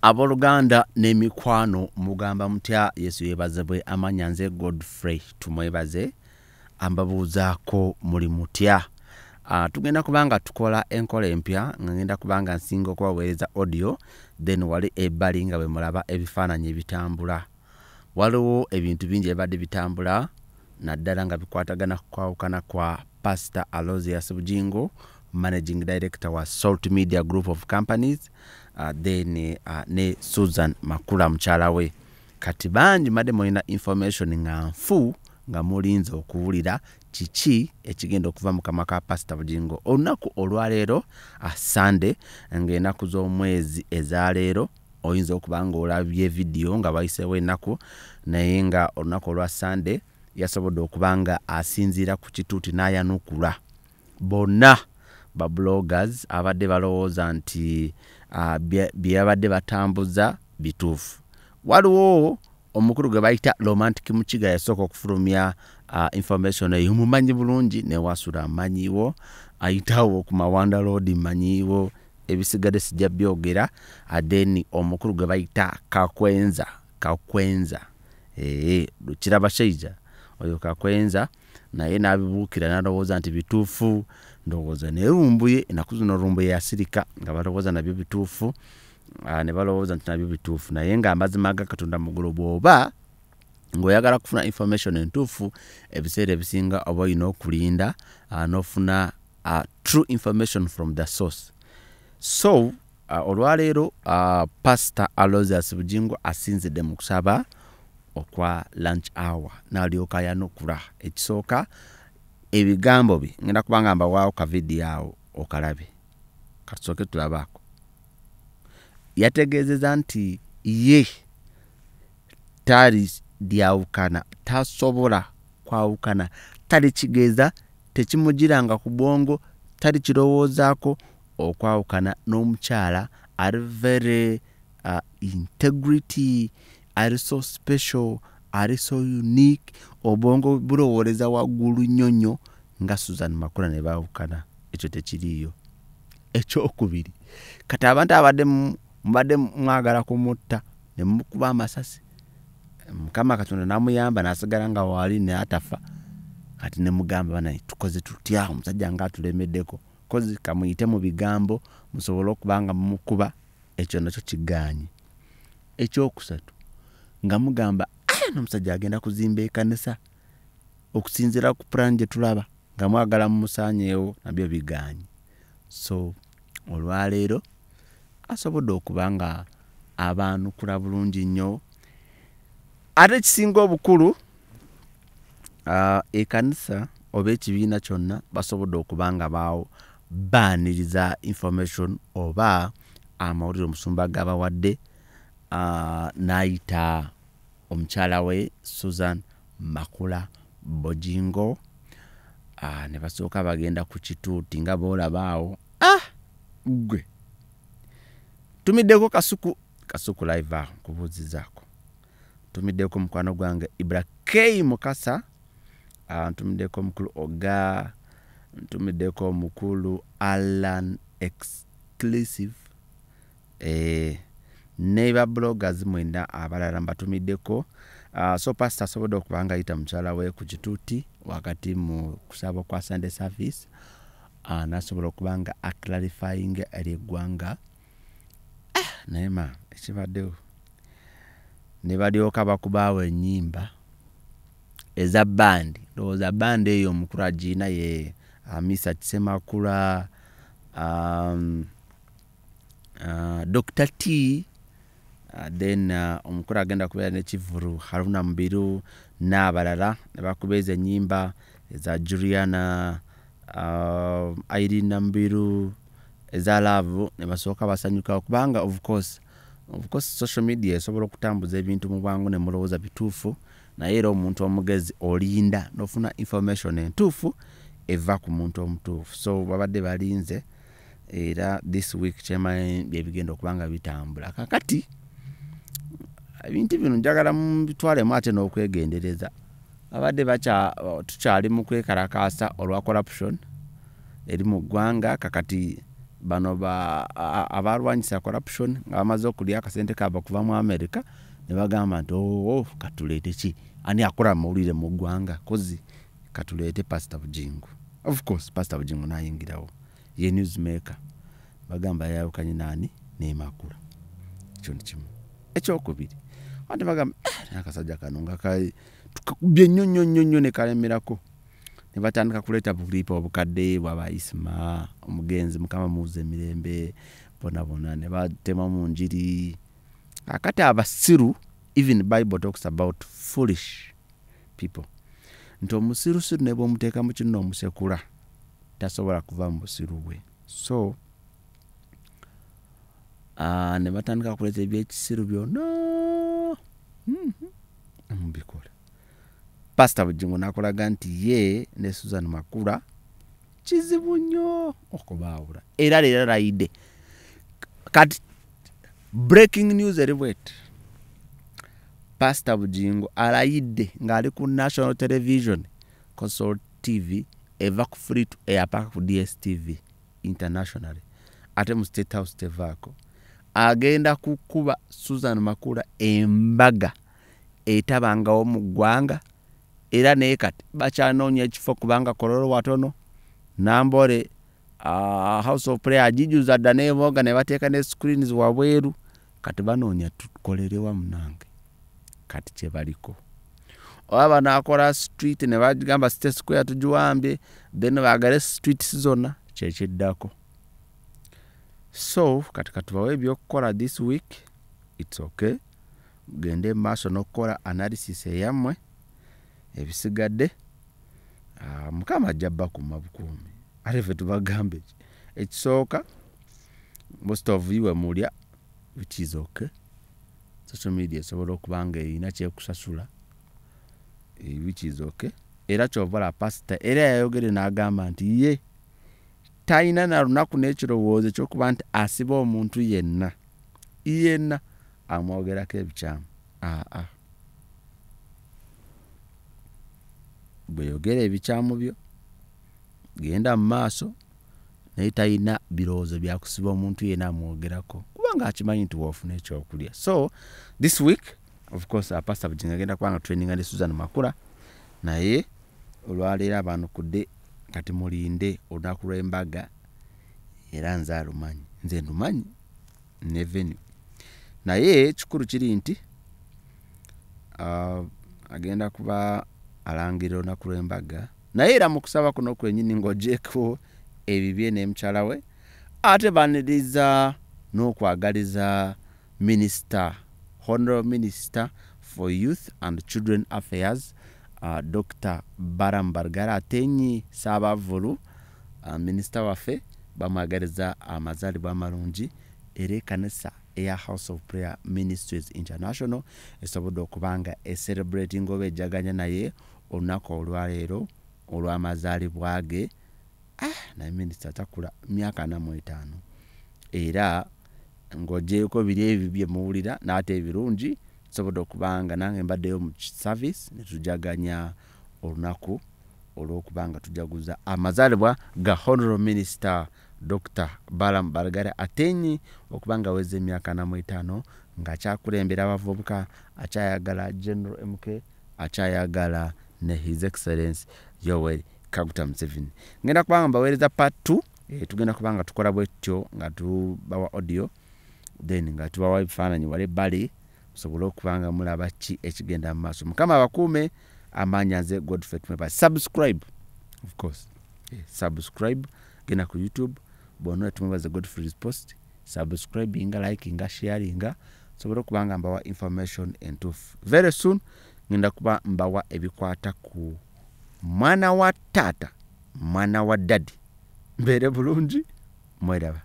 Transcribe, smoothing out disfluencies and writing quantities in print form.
Aboluganda n'emikwano mugamba mutya Yesu yebazebwe amanyanze Godfrey tumwebaze ambabuuzaako muli mutya. Tugenda kubanga tukola enkola empya ngenda kubanga nsinga okubaweereza audio then wali ebbali nga bwe mulaba ebifaananyi ebitambula. Waliwo ebintu bingi ebadde bitambula naddala nga bikwatagana kwawukana kwa Pastor Aloysius Bujingo, Managing Director wa Salt Media Group of Companies, then ne Susan Makula mchala we. Kati banji made moina information nga nfu nga mulinze okuwulira kiki ekigenda okuva mu kamaka Pastor Bujingo. Olunaku olwaleero Sunday ng'ennaku z'omwezi ezaleero oyinza okubanga olabye video nga bayiseewo ennaku naye nga olunaku olwa Sunday yasobodde okubanga asinziira ku kituuti n'ayanukula bonna ba bloggers abadde balowooza nti bye abadde batambuza bituufu. Waliwo omukulu gwe bayita Romantic Mukiga yasooka okufulumya information eyo mumanyi bulungi ne Wasula amanyiwo ayitawo ku Mawanda Road manyiwo ebisigadde sijja byogera adeni omukulu gwe bayita Kakwenza Lukiraba Sheija oyo Kakwenza naye n'abibuukira n'alowooza nti bituufu ndowooza nerumbuye enaku zino rumbuye yasirika nga balowooza nabyo bituufu ne balowooza nti nabyo bituufu naye nga amazima ga Katonda mugulu bw'oba ng'oyagala kufuna information entuufu ebiseera ebisinga oba olina okulinda n'ofuna true information from the source. So olwaleero Pastor Aloysius Bujingo asinzidde mu kusaba okwa lunch hour n'alyoka yanukula ekisooka ebigambo bye ngenda kubanga mbawaawo ka video awo okalabe kasooke tulabaako. Yategeezeza nti ye tali dyawukana tasobola kwawukana tali kigeeza tekimugiranga ku bwongo tali kirowoozaako okwawukana n'omukyala ari very integrity ari so special ari so unique obwongo bulowooleza waggulu nnyo nga Susan Makula ne baawukana. Ekyo tekiriiyo. Ekyokubiri kati abantu mubadde mwagala kumutta ne mukuba amasasi Mukama Katonda namuyamba n'asigala nga waali ne atafa kati ne mugamba bana tukoze tutya omusajja nga atulemeddeko kozi kamuyite mu bigambo musobole okubanga mumukuba ekyo nakyo kigaanye. Ekyokusatu nga mugamba n'omusajja agenda kuzimba ekkanisa okusinziira ku plan gye tulaba nga mwagala mumusaanyeewo nabyo bigaanye. So olwaleero asobodde okubanga abaanukula bulungi nnyo ate ekisinga obukulu ekkanisa oba ekibiina kyonna basobodde okubanga baawo baaniriza information oba amawulire omusumba gabawadde n'ayita omukyala we Susan Makula Bujingo ne basooka bagenda ku kituuti nga boolabaawo gwe tumiddeko kasuku live aho kubuuzizaako tumiddeko mukwano gwange Ibrahim Mukasa ntumiddeko omukulu Oga ntumiddeko omukulu Alan Exclusive ne ba bloggers mwenda abalala mbatumiddeko. So Pastor asobodde okubanga ayita mukyala we ku kituuti wakati mu kusaba kwa Sunday service n'asobola okubanga aclarifying eri eggwanga naye ekibaddewo ne balyoka bakubaawo ennyimba eza bandi ndowooza bandi eyo omukulu agiina ye Misa Kisemakula Dr. T then omukulu agenda kubeera n'ekivuru Haruna Mubiru n'abalala ne bakubeeza ennyimba eza Juliana Irene Mubiru eza Love ne basooka basanyuka okubanga of course social media esobola okutambuza ebintu mu bwangu ne mulowooza bituufu naye era omuntu omugezi olinda n'ofuna information entuufu eva ku muntu omutuufu. So babadde balinze era this week kyemaye byebigenda okubanga bitambula kakati ebintu bino njagala bitwalemu ate n'okwegendereza abadde tukyali mu kwekalakaasa olwa corruption eri mu ggwanga kakati bano abalwanyisa corruption ng'amaze okulya akasente kaba kuva mu America ne bagamba nti katuleete ki ani akola amawulire mu ggwanga kozi katuleete Pastor Bujingu. Of course Pastor Bujingu n'ayingirawo ye newsmaker bagamba yayawukanye nani n'emakula ekyo ni kimu. Ekyokubiri ate bagamba akasajja kano nga tukakubye nnyo ne kalemerako ne batandika kuleeta bulipa obukadde bwaba Isma omugenzi mukama muze emirembe bona ne batema mu njiri akati abasiru. Even Bible talks about foolish people. Nti omusirusiru ne bw'omuteeka mu kino omusekula tasobola kuva mu busiru bwe. So ne batandika kuleeta ebyekisiru byonna mubikola. Pastor Bujingu n'akolaga nti ye ne Susan Makula kizibu nnyo okubaawula. Era leero alayidde. Kati breaking news eriwet. Pastor Bujingu alayidde ng'ali ku National Television Consort TV eva ku free to air paka ku DSTV internationally ate mu State House tevaako agenda kukuba Susan Makula embaga etabangawo mu ggwanga era naye kati bakyanoonya ekifo kubanga kololo watono nambole House of Prayer agijuza dda n'eboga ne bateeka ne screens wabweru kati banoonya tukolerewa munange kati kye baliko oba nakola street ne bagamba State Square tujuwambye then bagale street zona kyekiddako. So kati katubawe ebyokukola this week it's okay gende maaso n'okukola analysis eyammwe ebisigadde mukama ajjabba ku mabukuumi ate ffe tubagambe ekisooka most of you mulya which is okay. Social media esobola okubanga erina kyekusasula which is okay. Era kyovala pastor era yayogere n'agamba nti ye talina na lunaku n'ekirowoozo ekyokuba nti asiba omuntu yenna amwogerako ebikyamu. Bwe yogera ebikyamu byo genda mu maaso naye talina birowoozo byakusiba omuntu yenna amwogerako kubanga akimanyi nti woofuna ekyokulya. So this week of course Pastor Bujingu agenda kubanga training ne Susan Makula naye olwaleero abanukudde kati mulinde olunaku lw'embaga era nze alumanyi nze ndumanyi ne venue naye kikulu kiri nti agenda kuba alangira olunaku lw'embaga naye era mu kusaba kuno kwenyini ng'oggyeko ebibye n'emukyala we ate baniriza n'okwagaliza Minister Honorable Minister for Youth and Children Affairs Dr. Baram Bargara Atenyi Sabavulu Minister waffe bamwagaliza amazaalibwa amalungi era ekkanisa eya House of Prayer Ministries International esobodde okubanga celebrating oba ejjaganya naye olunaku olwaleero olw'amazaalibwa ge naye minisita takula myaka 45 era ng'oggyeko biri ebyo bye muwulira n'ate ebirungi sobodde okubanga nange mbaddeyo mu service ne tujaganya olunaku olw'okubanga tujaguza amazaalibwa ga Honorable Minister Dr. Baram Bargara Atenyi okubanga aweze emyaka 45 ng'akyakulembera abavubuka akyayagala General MK akyayagala ne His Excellency Yoweri Kaguta Museveni. Ngenda kubanga mbaweereza part 2 tugenda kubanga tukola bwetyo nga tubawa audio then nga tubawa ebifaananyi wale bali musobole okubanga mulaba ki ekigenda mu maaso. Mukama abakuume amaanyi nze Godfrey Tumwebaze. Subscribe of course subscribe genda ku YouTube bono Tumwebaze Godfrey's post subscribinga likinga sharinga sobole okubanga mbawa information entuufu. Very soon ngenda kuba mbawa ebikwata ku mwana wa tata mwana wa daddy mbere bulungi mweraba.